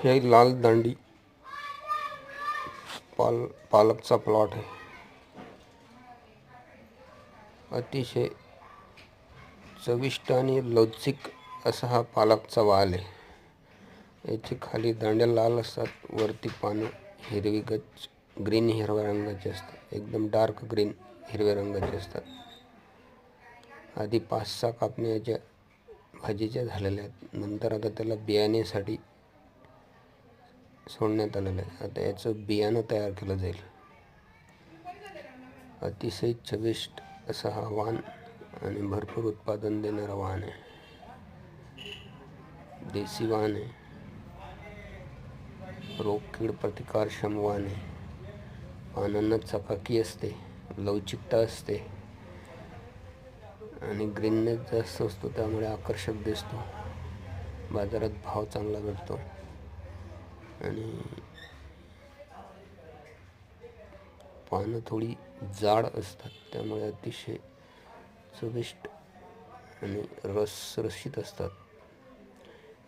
हे लाल दांडी पालकचा प्लॉट आहे. अतिशय चविष्ट आणि लवचिक असा हा पालकचा वाल आहे. याची खाली दांड्या लाल असतात, वरती पानं हिरवी गच्च ग्रीन हिरव्या रंगाचे असतात, एकदम डार्क ग्रीन हिरव्या रंगाचे असतात. आधी 5-6 कापण्या याच्या भाजीच्या झालेल्या आहेत. नंतर आता त्याला बियाण्यासाठी सोडण्यात आलेलं आहे. आता याचं बियाणं तयार केलं जाईल. अतिशय चविष्ट असा हा वाण आणि भरपूर उत्पादन देणारा वाण आहे. देसी वाण आहे, रोगकीड प्रतिकारक्षम वाण आहे. पानांना चकाकी असते, लवचिकता असते आणि ग्रीननेस जास्त असतो, त्यामुळे आकर्षक दिसतो. बाजारात भाव चांगला भेटतो आणि पानं थोडी जाड असतात, त्यामुळे अतिशय चविष्ट आणि रसरशीत असतात.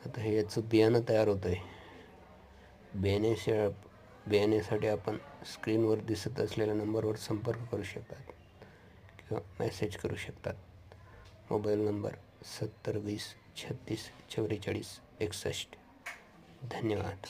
आता हे याचं बियाणं तयार होतं आहे. बियाण्यासाठी आपण स्क्रीनवर दिसत असलेल्या नंबरवर संपर्क करू शकतात किंवा मेसेज करू शकतात. Mobile number 70 20 36 44 61. धन्यवाद.